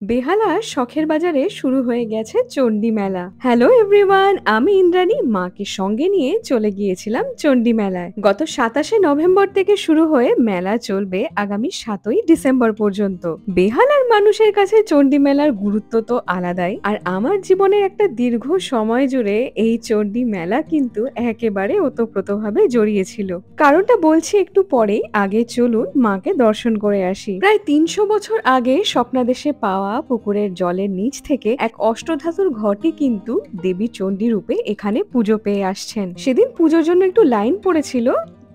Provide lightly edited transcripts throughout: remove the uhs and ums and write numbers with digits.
বেহালার শখের বাজারে শুরু হয়ে গেছে চণ্ডী মেলা। হ্যালো এভরিওয়ান, আমি ইন্দ্রাণী মাকে সঙ্গে নিয়ে চলে গিয়েছিলাম চণ্ডী মেলায়। গত ২৭শে নভেম্বর থেকে শুরু হয়ে মেলা চলবে আগামী ৭ই ডিসেম্বর পর্যন্ত। বেহালার মানুষের কাছে চণ্ডী মেলার গুরুত্ব তো আলাদাই, আর আমার জীবনের একটা দীর্ঘ সময় জুড়ে এই চণ্ডী মেলা কিন্তু একেবারে ওতপ্রোতভাবে জড়িয়েছিল। কারণটা বলছি একটু পরেই, আগে চলুন মাকে দর্শন করে আসি। প্রায় ৩০০ বছর আগে স্বপ্নাদেশে পাওয়া পুকুরের জলের নিচ থেকে এক অষ্টধাতুর ঘটে কিন্তু দেবী চণ্ডী রূপে এখানে পুজো পেয়ে আসছেন। সেদিন পুজোর জন্য একটু লাইন পড়েছিল,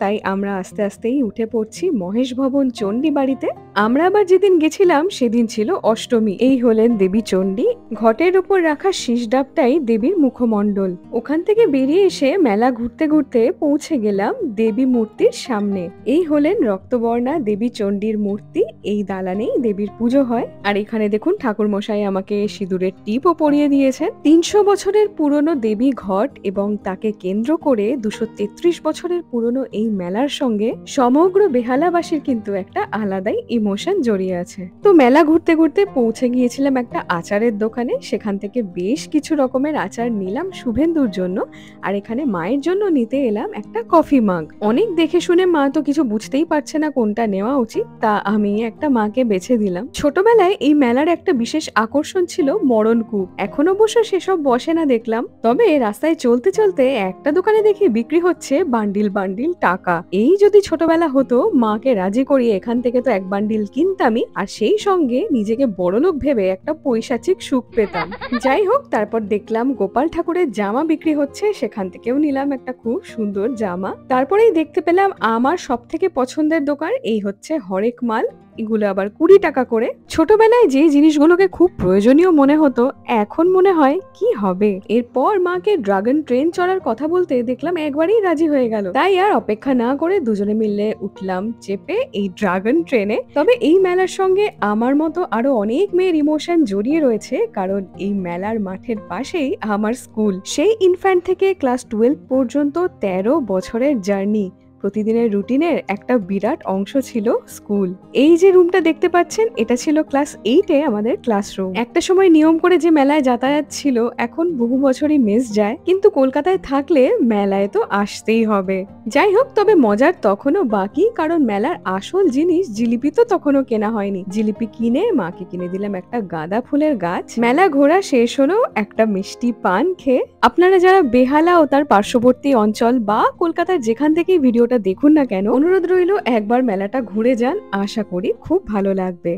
তাই আমরা আস্তে আস্তেই উঠে পড়ছি মহেশ ভবন চণ্ডী বাড়িতে। আমরা আবার যেদিন গেছিলাম সেদিন ছিল অষ্টমী। এই হলেন দেবী চণ্ডী। ঘটের উপর রাখা শীষ ডাবটাই দেবীর মুখমণ্ডল। ওখান থেকে বেরিয়ে এসে মেলা ঘুরতে ঘুরতে পৌঁছে গেলাম দেবী মূর্তির সামনে। এই হলেন রক্তবর্ণা দেবী চণ্ডীর মূর্তি। এই দালানেই দেবীর পুজো হয়। আর এখানে দেখুন ঠাকুর মশাই আমাকে সিঁদুরের টিপও পরিয়ে দিয়েছেন। ৩০০ বছরের পুরনো দেবী ঘট এবং তাকে কেন্দ্র করে ২৩৩ বছরের পুরনো এই মেলার সঙ্গে সমগ্র বেহালাবাসীর কিন্তু একটা আলাদাই ইমোশন জড়িয়ে আছে। তো মেলা ঘুরতে ঘুরতে পৌঁছে গিয়েছিলাম একটা আচারের দোকানে। সেখান থেকে বেশ কিছু রকমের আচার নিলাম শুভেন্দুর জন্য, আর এখানে মায়ের জন্য নিতে এলাম একটা কফি মাগ। অনেক দেখে শুনে মা তো কিছু বুঝতেই পারছে না কোনটা নেওয়া উচিত, তা আমি একটা মাকে বেছে দিলাম। ছোটবেলায় এই মেলার একটা বিশেষ আকর্ষণ ছিল মরণকূপ। এখন অবশ্য সেসব বসে না দেখলাম, তবে রাস্তায় চলতে চলতে একটা দোকানে দেখি বিক্রি হচ্ছে বান্ডিল বান্ডিল টাকা। এই যদি ছোটবেলা হতো, মাকে রাজি করিয়ে এখান থেকে তো এক বান্ডিল কিনতামই, আর সেই সঙ্গে নিজেকে বড়লোক ভেবে একটা পৈশাচিক সুখ পেতাম। যাই হোক, তারপর দেখলাম গোপাল ঠাকুরের জামা বিক্রি হচ্ছে, সেখান থেকেও নিলাম একটা খুব সুন্দর জামা। তারপরেই দেখতে পেলাম আমার সব থেকে পছন্দের দোকান, এই হচ্ছে হরেক মাল। এগুলো আবার ২০ টাকা করে। ছোটবেলায় যে জিনিসগুলোকে খুব প্রয়োজনীয় মনে হতো, এখন মনে হয় কি হবে। এরপর মাকে ড্রাগন ট্রেন চড়ার কথা বলতে দেখলাম একবারই রাজি হয়ে গেল। তাই আর অপেক্ষা না করে দুজনে মিলে উঠলাম চেপে এই ড্রাগন ট্রেনে। তবে এই মেলার সঙ্গে আমার মতো আরো অনেক মেয়ের ইমোশন জড়িয়ে রয়েছে, কারণ এই মেলার মাঠের পাশেই আমার স্কুল। সেই ইনফ্যান্ট থেকে ক্লাস 12 পর্যন্ত ১৩ বছরের জার্নি। প্রতিদিনের রুটিনের একটা বিরাট অংশ ছিল স্কুল। এই যে রুমটা দেখতে পাচ্ছেন, এটা ছিল ক্লাস 8-এ আমাদের ক্লাসরুম। একটা সময় নিয়ম করে যে মেলায় যাতায়াত ছিল, এখন বহু বছরই মিস যায়, কিন্তু কলকাতায় থাকলে মেলায় তো আসতেই হবে। যাই হোক, তবে মজার তখনও বাকি, কারণ মেলার আসল জিনিস জিলিপি তো তখনও কেনা হয়নি। জিলিপি কিনে মাকে কিনে দিলাম একটা গাঁদা ফুলের গাছ। মেলা ঘোরা শেষ হলো, একটা মিষ্টি পান খেয়ে। আপনারা যারা বেহালা ও তার পার্শ্ববর্তী অঞ্চল বা কলকাতার যেখান থেকেই ভিডিওটা দেখুন না কেন, অনুরোধ রইল একবার মেলাটা ঘুরে যান, আশা করি খুব ভালো লাগবে।